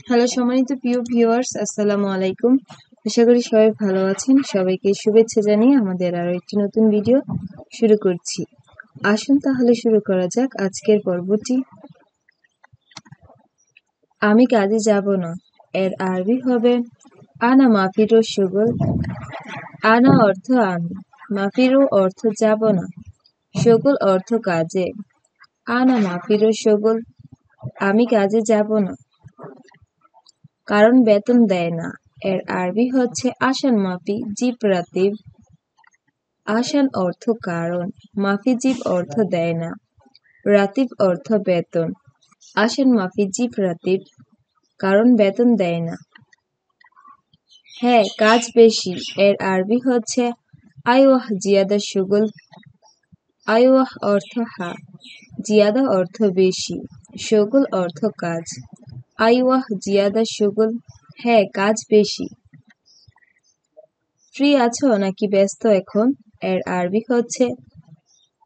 Hello সম্মানিত প্রিয় viewers, আসসালামু আলাইকুম। আশা করি সবাই ভালো আছেন। সবাইকে শুভেচ্ছা জানিয়ে আমাদের আরো একটি নতুন ভিডিও শুরু করছি। আসুন তাহলে শুরু করা যাক আজকের পর্বটি। আমি কাজে যাব না, এর আরবি হবে আনা মাফিরো শুগল। আনা অর্থ আমি, মাফিরো অর্থ যাব না, শুগল অর্থ কাজে। আনা মাফিরো শুগল, আমি কাজে যাব না কারণ বেতন দেয় না। এর আরবি হচ্ছে আসান মাফি জিব রাতিব। আসান অর্থ কারণ, মাফি জিব অর্থ দেয় না, রাতিব অর্থ বেতন। আসান মাফি জিব রাতিব, কারণ বেতন দেয় না। হ্যাঁ, কাজ বেশি। এর আরবি হচ্ছে আইওয়াহ জিয়াদা শুগল। আইওয়াহ অর্থ হা, জিয়াদা অর্থ বেশি, শুগল অর্থ কাজ। আইওয়াহ জিয়াদা শুগল, হ্যাঁ কাজ বেশি। ফ্রি আছো নাকি ব্যস্ত এখন? এর আরবি হচ্ছে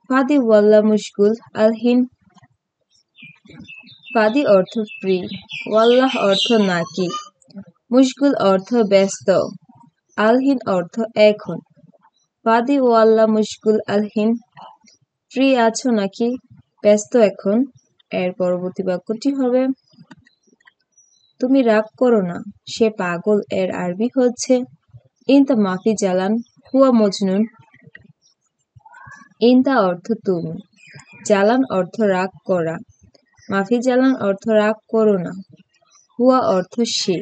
ফাদি ওয়াল্লা মুশগুল আলহিন। ফাদি অর্থ ফ্রি, ওয়াল্লাহ অর্থ নাকি, মুশগুল অর্থ ব্যস্ত, আলহিন অর্থ এখন। ফাদি ওয়াল্লা মুশগুল আলহিন, ফ্রি আছো নাকি ব্যস্ত এখন। এর পরবর্তী বাক্যটি হবে তুমি রাগ করো না, সে পাগল। এর আরবি হচ্ছে ইনতা মাফি জালান হুয়া মজনুন। ইনতা অর্থ তুমি, জালান অর্থ রাগ করা, মাফি জালান অর্থ রাগ করো না, হুয়া অর্থ সে,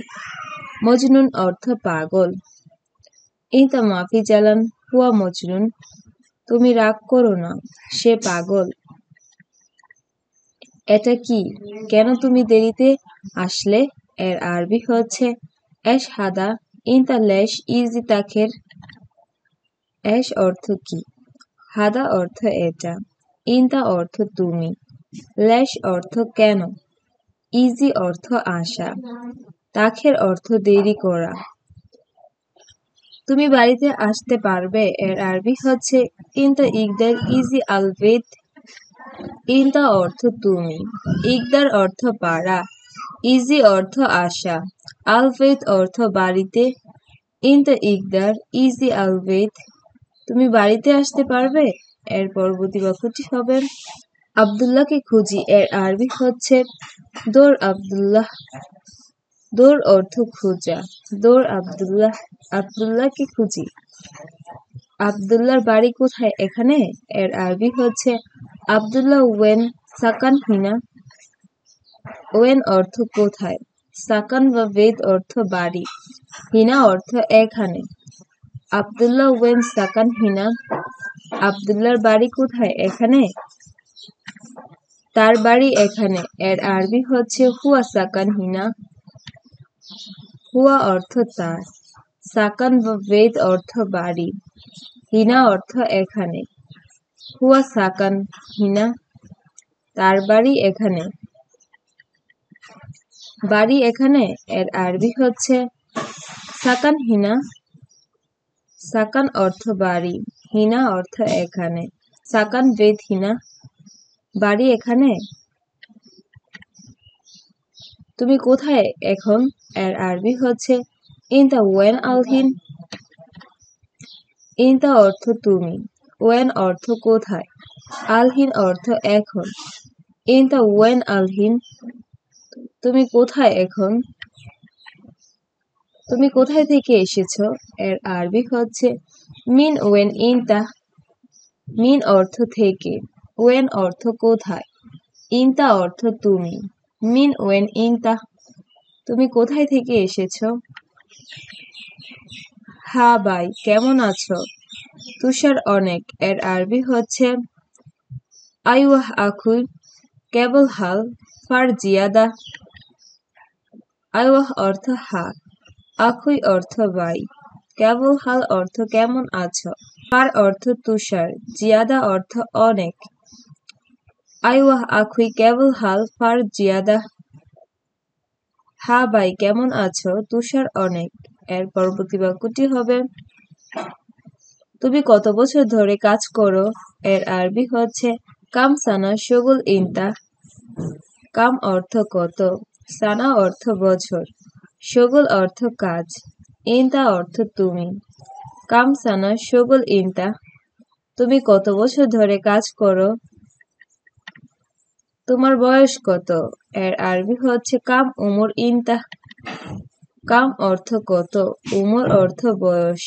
মজনুন অর্থ পাগল। ইনতা মাফি জালান হুয়া মজনুন, তুমি রাগ করো না, সে পাগল। এটা কি, কেন তুমি দেরিতে আসলে? এর আরবি হচ্ছে এশ হাদা ইনতা লেশ ইজি তাখের। এশ অর্থ কি, হাদা অর্থ এটা, ইনতা অর্থ তুমি, লেশ অর্থ কেন, ইজি অর্থ আশা, তাখের অর্থ দেরি করা। তুমি বাড়িতে আসতে পারবে? এর আরবি হচ্ছে ইনতা ইকদার ইজি আলবেদ। ইনতা অর্থ তুমি, ইকদার অর্থ পারা, ইজি অর্থ আশা, আলবেদ অর্থ বাড়িতে। ইনতা ইকদার ইজি আলবেদ, তুমি বাড়িতে আসতে পারবে? এর পরবর্তী বাক্যটি হবে আব্দুল্লাহকে খুঁজি। এর আরবি হচ্ছে দৌড় আব্দুল্লাহ। দৌড় অর্থ খোঁজা, দৌড় আব্দুল্লাহ, আব্দুল্লাহকে খুঁজি। আব্দুল্লাহর বাড়ি কোথায়? এখানে। এর আরবি হচ্ছে আব্দুল্লাহ ওয়েন সাকান হিনা। ওয়েন অর্থ কোথায়, সাকান বা বেদ অর্থ বাড়ি, হিনা অর্থ এখানে। আব্দুল্লাহ ওয়েন সাকান হিনা, আব্দুল্লাহর বাড়ি কোথায়? এখানে। তার বাড়ি এখানে। এর আরবি হচ্ছে হুয়া সাকান হিনা। হুয়া অর্থ তার, সাকান বা বেদ অর্থ বাড়ি, হিনা অর্থ এখানে। হুয়া সাকান হিনা, তার বাড়ি এখানে। বাড়ি এখানে। এর আরবি হচ্ছে সাকান হিনা। সাকান অর্থ বাড়ি, হিনা অর্থ এখানে। সাকান বেদ হিনা, বাড়ি এখানে। তুমি কোথায় এখন? এর আরবি হচ্ছে ইনতা ওয়েন আলহিন। ইনতা অর্থ তুমি, ওয়েন অর্থ কোথায়, আলহিন অর্থ এখন। ইনতা ওয়েন আলহিন, তুমি কোথায় এখন। তুমি কোথায় থেকে এসেছো? এর আরবি হচ্ছে মিন ওয়েন ইনতা। মিন অর্থ থেকে, ওয়েন অর্থ কোথায়, ইনতা অর্থ তুমি, মিন ওয়েন ইনতা, তুমি কোথায় থেকে এসেছো। হা বাই, কেমন আছো? তুষার অনেক। এর আরবি হচ্ছে আইওয়াহ আখুই কেবল হাল ফার জিয়াদা। আইওয়াহ অর্থ হা, আখুই অর্থ বাই, কেবল হাল অর্থ কেমন আছো, ফার অর্থ তুষার, জিয়াদা অর্থ অনেক। আইওয়াহ আখুই কেবল হাল ফার জিয়াদা, হা ভাই কেমন আছো, তুষার অনেক। এর পরবর্তী বাক্যটি হবে তুমি কত বছর ধরে কাজ করো? এর আরবি হচ্ছে কাম সানা শুগুল ইনতা। কাম অর্থ কত, সানা অর্থ বছর, শগুল অর্থ কাজ, ইনতা অর্থ তুমি। কাম সানা শগুল ইনতা, তুমি কত বছর ধরে কাজ করো? তোমার বয়স কত? এর আরবি হচ্ছে কাম উমর ইনতা। কাম অর্থ কত, উমর অর্থ বয়স,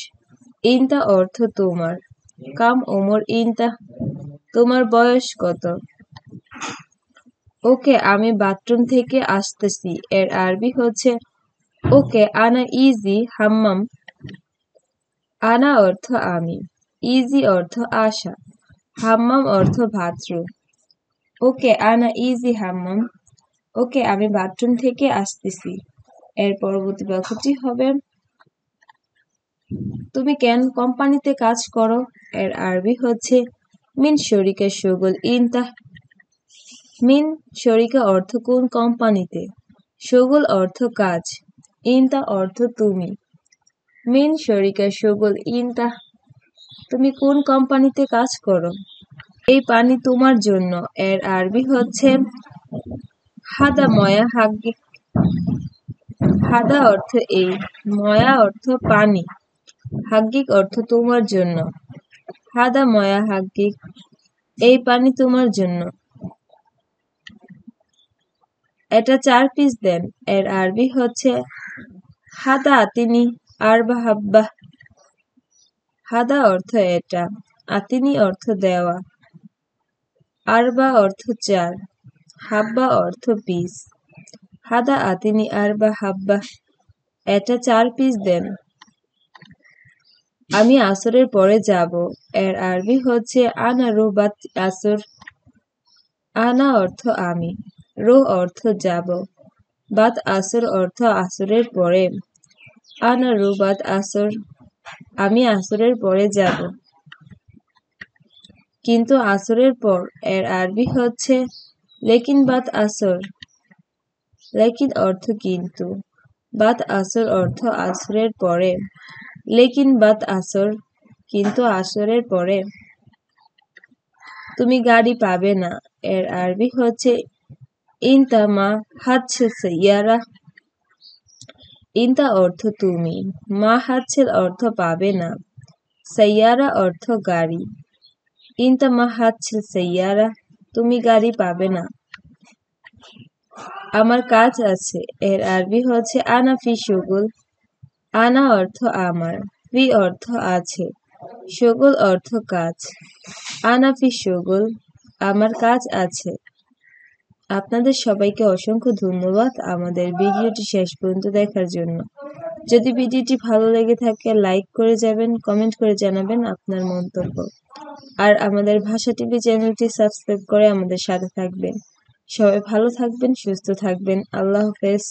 ইনতা অর্থ তোমার। কাম উমর ইনতা, তোমার বয়স কত? ওকে, আমি বাথরুম থেকে আসতেছি। এর আরবি হচ্ছে ওকে আনা ইজি হাম্মাম। আনা অর্থ আমি, ইজি অর্থ আসা, হাম্মাম অর্থ বাথরুম। ওকে আনা ইজি হাম্মাম, ওকে আমি বাথরুম থেকে আসতেছি। এর পরবর্তী বাক্যটি হবে তুমি কেন কোম্পানিতে কাজ করো? এর আরবি হচ্ছে মিন শরিকা শগুল ইনতা। মিন শরিকা অর্থ কোন কোম্পানিতে, শগুল অর্থ কাজ, ইনতা অর্থ তুমি। মিন শরিকা শগুল ইনতা, তুমি কোন কোম্পানিতে কাজ করো? এই পানি তোমার জন্য। এর আরবি হচ্ছে হাদা ময়া হাগ্গিক। হাদা অর্থ এই, ময়া অর্থ পানি, হাগ্গিক অর্থ তোমার জন্য। হাদা ময়া হাগ্গিক, এই পানি তোমার জন্য। এটা 4 পিস দেন। এর আরবি হচ্ছে হাদা আতিনি আরবা হাব্বা। হাদা অর্থ এটা, আতিনি অর্থ দেওয়া, আরবা অর্থ 4, হাব্বা অর্থ পিস। হাদা আতিনি আরবা হাব্বা, এটা 4 পিস দেন। আমি আসরের পরে যাব। এর আরবি হচ্ছে আনা রুবাত আসর। আনা অর্থ আমি, রোহ অর্থ যাব, বাত আসর অর্থ আসরের পরে। আনা রুবাত আসর, আমি আসরের পরে যাব। কিন্তু আসরের পর। এর আরবি হচ্ছে লেকিন বাত আসর। লেকিন অর্থ কিন্তু, বাত আসর অর্থ আসরের পরে। লেকিন বাত আসর, কিন্তু আসরের পরে। তুমি গাড়ি পাবে না। এর আরবি হচ্ছে ইনতা মা হাচ্ছে সাইয়ারা। ইনতা অর্থ তুমি, মা হাচ্ছেল অর্থ পাবে না, সাইয়ারা অর্থ গাড়ি। ইনতা মা হাচ্ছেল সাইয়ারা, তুমি গাড়ি পাবে না। আমার কাজ আছে। এর আরবি হচ্ছে আনা ফি শুগুল। আনা অর্থ আমার, ফি অর্থ আছে, শুগুল অর্থ কাজ। আনা ফি শুগুল, আমার কাজ আছে। আপনাদের সবাইকে অসংখ্য ধন্যবাদ আমাদের ভিডিওটি শেষ পর্যন্ত দেখার জন্য। যদি ভিডিওটি ভালো লেগে থাকে লাইক করে যাবেন, কমেন্ট করে জানাবেন আপনার মন্তব্য। আর আমাদের ভাষা টিভি চ্যানেলটি সাবস্ক্রাইব করে আমাদের সাথে থাকবেন। সবাই ভালো থাকবেন, সুস্থ থাকবেন। আল্লাহ হাফেজ।